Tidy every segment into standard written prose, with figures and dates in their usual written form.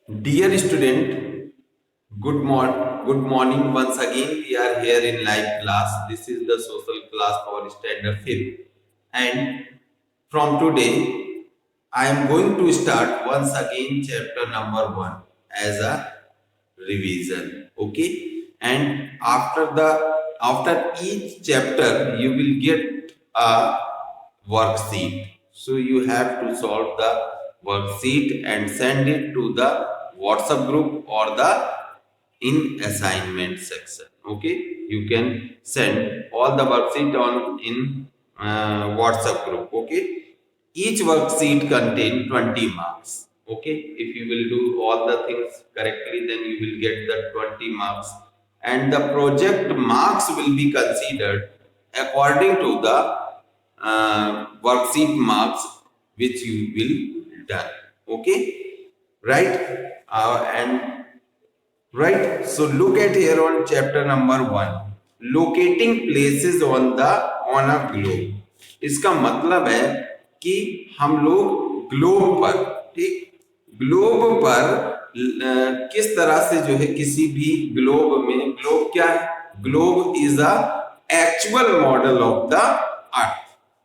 Dear student, good morning once again. We are here in live class. This is the social class for standard 5th. And from today, I am going to start once again chapter number 1 as a revision. Okay? And after each chapter, you will get a worksheet. So you have to solve the worksheet and send it to the WhatsApp group or the in assignment section. Okay, you can send all the worksheet on in WhatsApp group. Okay, each worksheet contain 20 marks. Okay, if you will do all the things correctly, then you will get the 20 marks, and the project marks will be considered according to the worksheet marks which you will done. Okay, right? And right, so look at here on chapter number 1, locating places on a globe. इसका मतलब है कि हम लोग globe पर, ठीक, globe पर किस तरह से जो है किसी भी ग्लोब में, ग्लोब क्या है, globe is a actual model of the earth.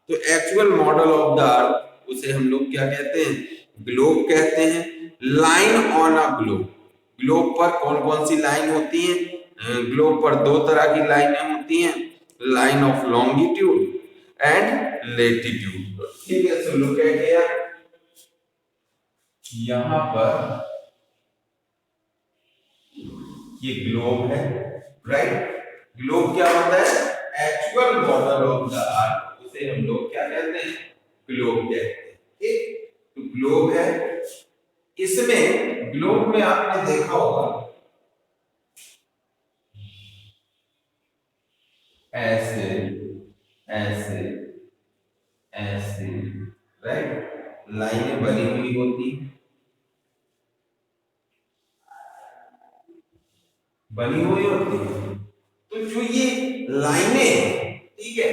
तो actual model of the earth उसे हम लोग क्या कहते हैं, ग्लोब कहते हैं। Line on a globe, globe पर कौन कौन सी लाइन होती है, ग्लोब पर दो तरह की लाइनें होती हैं, line of longitude and latitude. ठीक है, सो लुक एट हियर, यहां पर ये ग्लोब है, राइट। ग्लोब क्या होता है, actual model of the earth, उसे हम लोग क्या कहते हैं, ग्लोब कहते हैं। ठीक, तो ग्लोब है, इसमें ग्लोब में आपने देखा होगा ऐसे ऐसे ऐसे, राइट, लाइनें बनी हुई होती, बनी हुई होती है। तो जो ये लाइनें, ठीक है,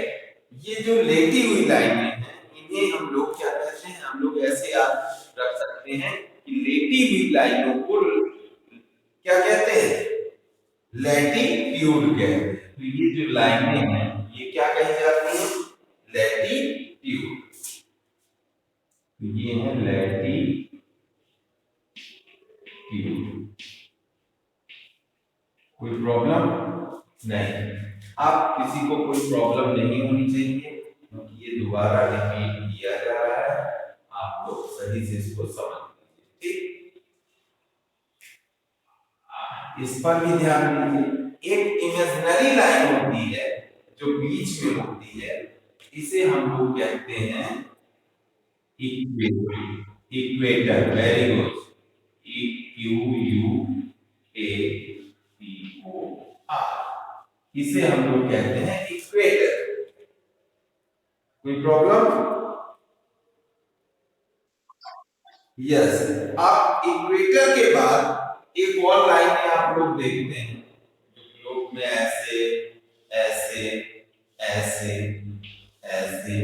ये जो लेटी हुई लाइनें हैं, इन्हें हम लोग क्या कहते हैं, हम लोग ऐसे याद रख सकते हैं कि लेटी हुई लाइनों को क्या कहते हैं, लैटिट्यूड कहते हैं। तो ये जो लाइनें हैं ये क्या कही जाती हैं, लैटिट्यूड। ये है लैटिट्यूड। कोई प्रॉब्लम नहीं, आप किसी को कोई प्रॉब्लम नहीं होनी चाहिए, क्योंकि ये दोबारा रिपीट किया जा रहा है, आप लोग सही से इसको समझ लीजिए। ठीक, इस पर भी ध्यान दीजिए। एक इमेजिनरी लाइन होती है जो बीच में होती है, इसे हम लोग कहते हैं equator. Equator, very good, E Q U A T O R, इसे हम लोग कहते हैं इक्वेटर। कोई प्रॉब्लम? यस, आप इक्वेटर के बाद एक और लाइन आप लोग देखते हैं जो ग्लोब में ऐसे ऐसे ऐसे ऐसे,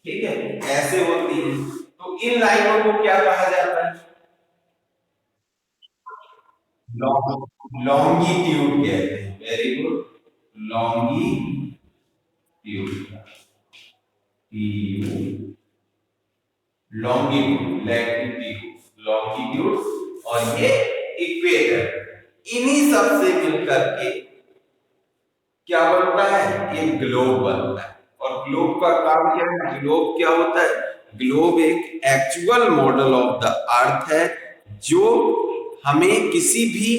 ठीक है, ऐसे होती है। तो इन लाइनों को क्या कहा जाता है, लॉन्गिट्यूड कहते हैं। Very good, longitude, longitude, latitude, longitude और ये इक्वेटर, इन्हीं सब से मिलकर के क्या बनता है, एक ग्लोब बनता है। और ग्लोब का काम क्या है, ग्लोब क्या होता है, ग्लोब एक एक्चुअल मॉडल ऑफ द अर्थ है जो हमें किसी भी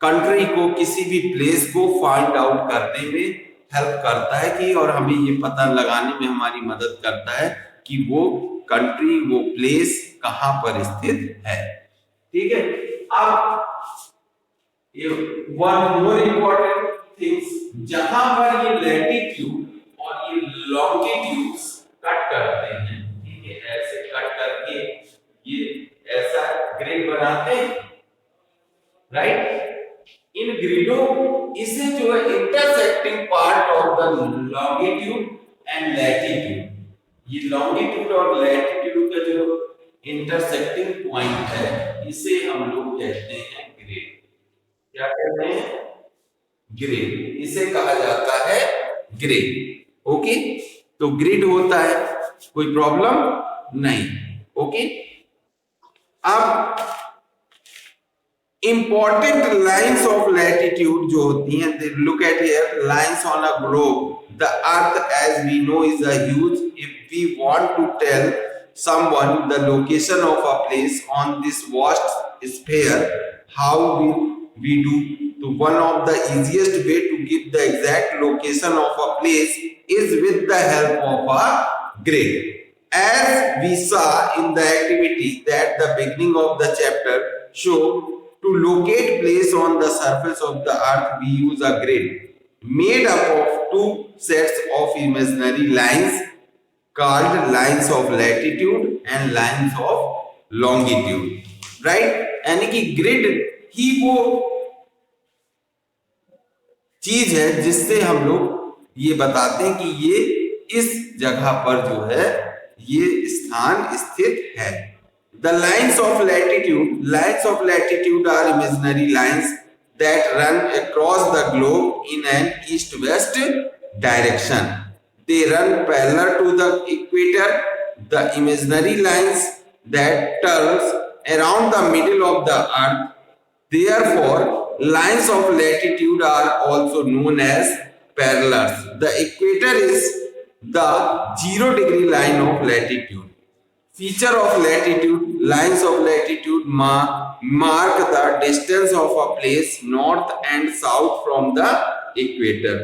कंट्री को, किसी भी प्लेस को फाइंड आउट करने में हेल्प करता है कि, और हमें ये पता लगाने में हमारी मदद करता है कि वो कंट्री, वो प्लेस कहां पर स्थित है। ठीक है, अब ये वन मोर इम्पोर्टेंट थिंग्स, जहां पर ये लैटिट्यूड और ये लॉन्गिट्यूड कट करते हैं, ठीक है, ऐसे कट करके ये ऐसा ग्रिड बनाते हैं, राइट, इन ग्रिडों, इसे जो है intersecting part of the longitude and latitude, ये लॉन्गिट्यूड और लैटिट्यूड का जो इंटरसेक्टिंग पॉइंट है, इसे हम लोग कहते हैं ग्रेड। क्या कहते हैं? ग्रेड। इसे कहा जाता है ग्रेड। ओके, तो ग्रिड होता है, कोई प्रॉब्लम नहीं। ओके, अब इंपॉर्टेंट लाइंस ऑफ लैटिट्यूड जो होती हैं, look at here, lines on a globe. The earth as we know is a huge, if we want to tell someone the location of a place on this vast sphere, how will we do? So one of the easiest way to give the exact location of a place is with the help of a grid. As we saw in the activity that the beginning of the chapter, show to locate place on the surface of the earth we use a grid made up of two sets of imaginary lines called lines of latitude and lines of longitude, right? यानी कि grid ही वो चीज है जिससे हम लोग ये बताते हैं कि ये इस जगह पर जो है ये स्थान स्थित है। The lines of latitude are imaginary lines that run across the globe in an east-west direction. They run parallel to the equator. The imaginary lines that turns around the middle of the earth. Therefore, lines of latitude are also known as parallels. The equator is the 0-degree line of latitude. Feature of latitude: lines of latitude mark the distance of a place north and south from the equator.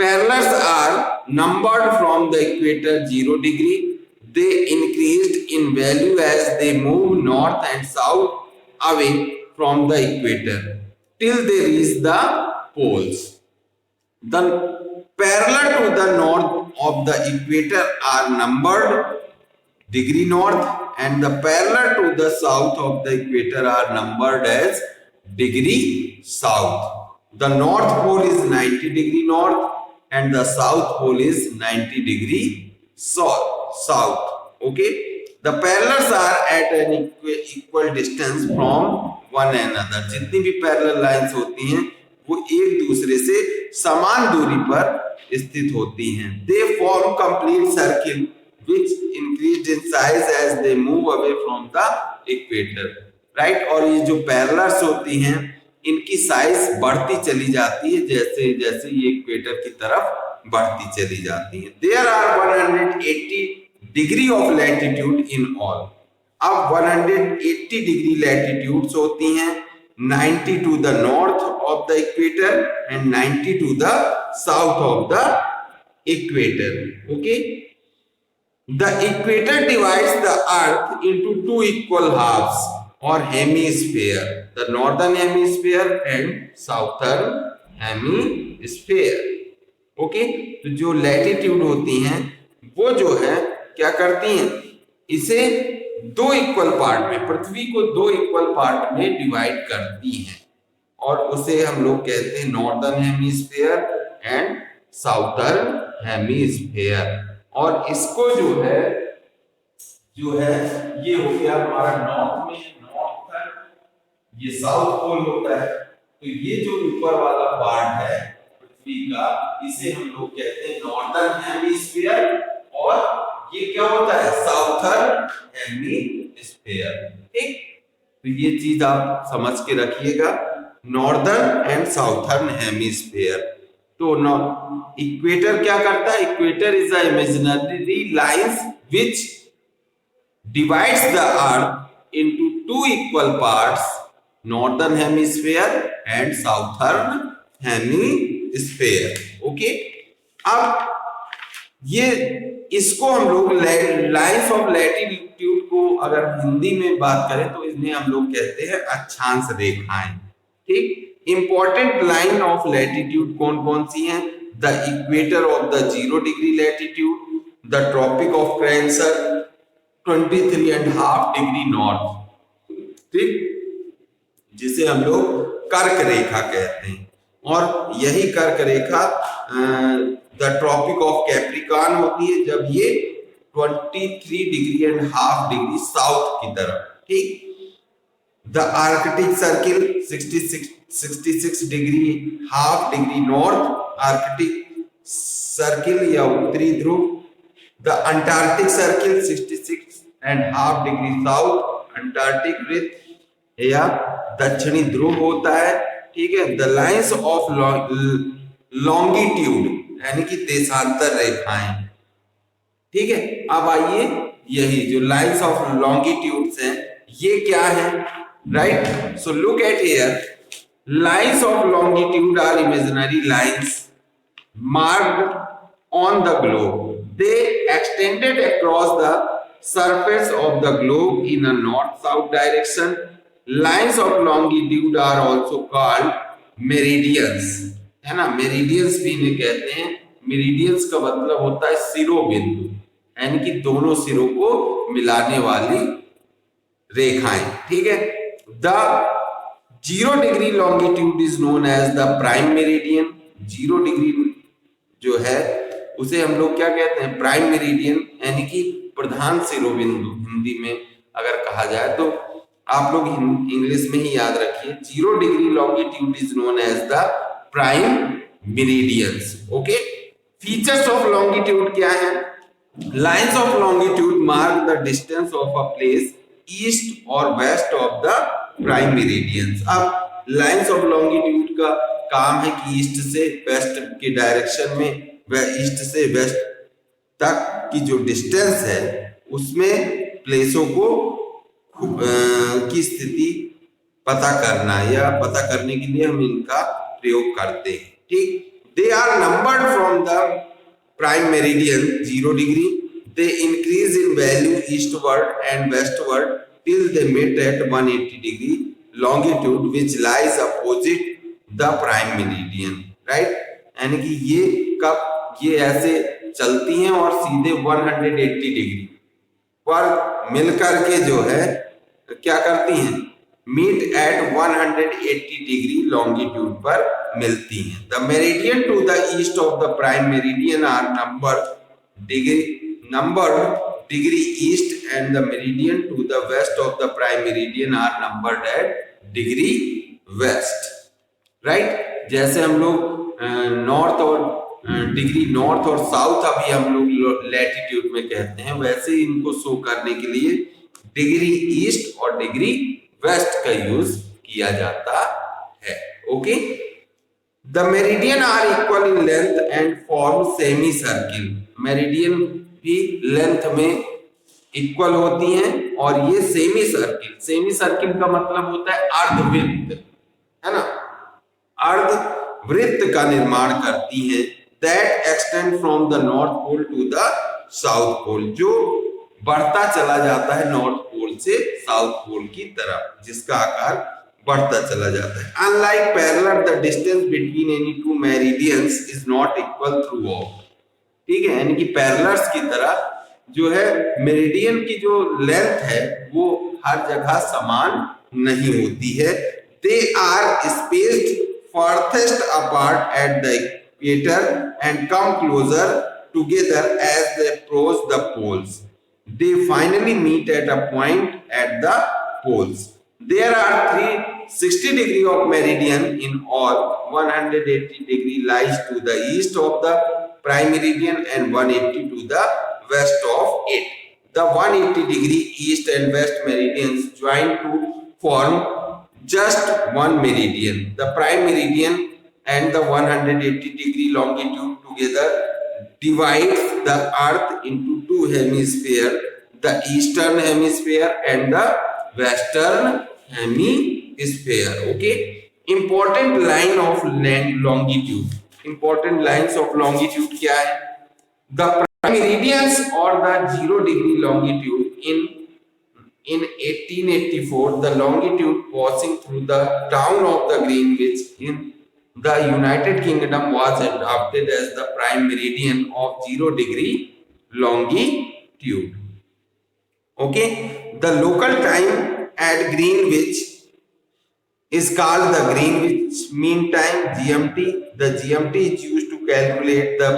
Parallels are numbered from the equator 0-degree. They increased in value as they move north and south away from the equator till they reach the poles. The parallel to the north of the equator are numbered degree north, and the parallel to the south of the equator are numbered as degree south. The north pole is 90-degree north and the south pole is 90-degree south. Okay, the parallels are at an equal distance from one another. जितनी भी parallel lines होती हैं वो एक दूसरे से समान दूरी पर स्थित होती हैं। They form complete circle which increased in size as they move away from the equator, right? और ये जो पैरेलल्स होती हैं इनकी साइज बढ़ती चली जाती है जैसे जैसे ये इक्वेटर की तरफ बढ़ती चली जाती है। There are 180 degree of latitude in all. अब 180 डिग्री लैटिट्यूड्स होती हैं, 90 to the north of the equator and 90 to the south of the equator. Okay. The equator divides the earth into two equal halves or hemisphere, the northern hemisphere and southern hemisphere. Okay, तो जो latitude होती हैं वो जो है क्या करती हैं, इसे दो इक्वल पार्ट में, पृथ्वी को दो इक्वल पार्ट में डिवाइड करती हैं और उसे हम लोग कहते हैं northern hemisphere and southern hemisphere. और इसको जो है ये हो गया हमारा नॉर्थ में नॉर्थर्न, ये साउथ पोल होता है। तो ये जो ऊपर वाला पार्ट है पृथ्वी का इसे हम लोग कहते हैं नॉर्दर्न हेमिस्फीयर और ये क्या होता है साउथर्न हेमिस्फीयर। ठीक, तो ये चीज आप समझ के रखिएगा, नॉर्दर्न एंड साउथर्न हेमिस्फीयर। तो इक्वेटर क्या करता है, equator is a imaginary lines which divides the earth into two equal parts, northern hemisphere and southern hemisphere. Okay, अब ये इसको हम लोग लाइंस ऑफ लैटिट्यूड को अगर हिंदी में बात करें तो इन्हें हम लोग कहते हैं अक्षांश रेखाएं। ठीक, इंपॉर्टेंट लाइन ऑफ लैटिट्यूड कौन कौन सी हैं, the equator of the zero degree latitude, the tropic of cancer 23.5 degree north, ठीक, जिसे हम लोग कर्क रेखा कहते हैं, और यही कर्क रेखा द ट्रॉपिक ऑफ कैप्रिकॉर्न होती है जब ये 23.5 डिग्री साउथ की तरफ। ठीक, The Arctic Circle 66 degree half degree north, Arctic Circle या उत्तरी ध्रुव. The Antarctic Circle 66 and half degree south, Antarctic वृत्त या दक्षिणी ध्रुव होता है. ठीक है. The lines of longitude यानी कि देशांतर रेखाएं. ठीक है. अब आइए यही जो लाइन्स ऑफ लॉन्गिट्यूड्स हैं ये क्या है, right. So look at here. Lines of longitude are imaginary lines marked on the globe. They extended across the surface of the globe in a north-south direction. Lines of longitude are also called meridians. है ना. Meridians भी इन्हें कहते हैं. Meridians का मतलब होता है शिरोबिंदु, यानी कि दोनों सिरों को मिलाने वाली रेखाएं. ठीक है. The 0 degree longitude is known as the prime meridian. 0 degree जो है उसे हम लोग क्या कहते हैं, प्राइम मेरिडियन, यानी कि प्रधान शिरोबिंदु हिंदी में अगर कहा जाए तो. आप लोग इंग्लिश में ही याद रखिए. 0 degree longitude is known as the prime meridians. Okay. Features of longitude क्या है. Lines of longitude mark the distance of a place east और west of the prime meridians. अब लाइन्स ऑफ लॉन्गिट्यूड का काम है कि ईस्ट से waste के डायरेक्शन में, ईस्ट से वेस्ट तक की जो डिस्टेंस है उसमें प्लेसों को की स्थिति पता करना, या पता करने के लिए हम इनका प्रयोग करते हैं. ठीक. They are numbered from the prime meridian 0 degree. They increase in value eastward and westward till they meet at 180 degree longitude which lies opposite the prime meridian. Right? यानी कि ये ऐसे चलती हैं और सीधे 180 डिग्री पर मिलकर के जो है क्या करती हैं, मीट एट 180 डिग्री लॉन्गिट्यूड पर मिलती हैं. The meridian to the east of the prime meridian are numbered degree east and the meridian to the west of the prime meridian are numbered at degree west. Right. जैसे हम लोग north और degree north और south अभी हम लोग latitude में कहते हैं, वैसे इनको शो करने के लिए डिग्री ईस्ट और डिग्री वेस्ट का यूज किया जाता है. Okay. The meridian are equal in length and form semi circle. Meridian भी लेंथ में इक्वल होती हैं और ये सेमी सर्किल. सेमी सर्किल का मतलब होता है अर्धवृत्त, है ना. अर्धवृत्त का निर्माण करती हैं. That extend from the North Pole to the South Pole, जो बढ़ता चला जाता है नॉर्थ पोल से साउथ पोल की तरफ, जिसका आकार बढ़ता चला जाता है. Unlike parallel, the distance between any two meridians is not equal throughout. ठीक है. यानी कि पैरेलल्स की तरह जो है मेरिडियन की जो लेंथ है वो हर जगह समान नहीं होती है. They are spaced farthest apart at the equator and come closer together as they approach the poles. They finally meet at a point at the poles. There are 360 degree of meridian in all. 180 degree lies to the east of the prime meridian and 180 to the west of it. The 180 degree east and west meridians join to form just one meridian. The prime meridian and the 180 degree longitude together divides the earth into two hemispheres, the eastern hemisphere and the western hemisphere. Okay. Important line of longitude. Important lines of longitude क्या है? The prime meridians or the 0 degree longitude in 1884, the longitude passing through the town of the Greenwich in the United Kingdom was adopted as the prime meridian of 0 degree longitude. Okay. The local time at Greenwich is called the Greenwich Mean Time, GMT. The GMT is used to calculate the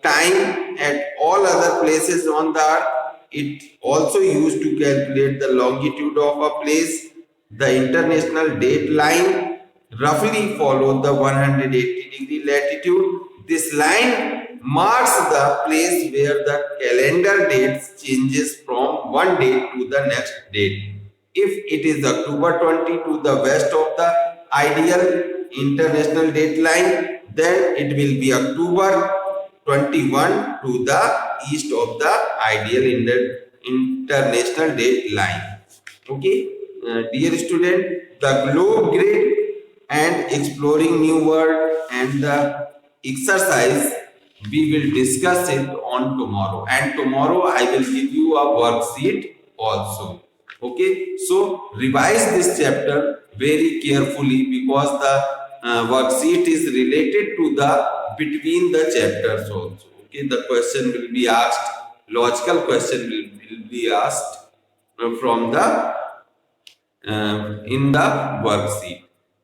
time at all other places on the earth. It also used to calculate the longitude of a place The international date line roughly follows the 180-degree latitude. This line marks the place where the calendar dates changes from one date to the next date. If it is October 20 to the west of the ideal international date line, then it will be October 21 to the east of the ideal international date line. Okay, dear student, the globe grid and exploring new world and the exercise we will discuss it on tomorrow. And tomorrow I will give you a worksheet also. Okay, so revise this chapter very carefully because the worksheet is related to the between the chapters also. Okay, the question will be asked, logical question will be asked from the in the worksheet.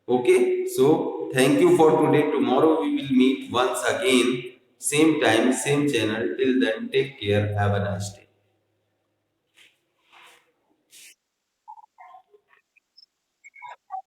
Okay, so thank you for today. Tomorrow we will meet once again, same time, same channel. Till then, take care. Have a nice day.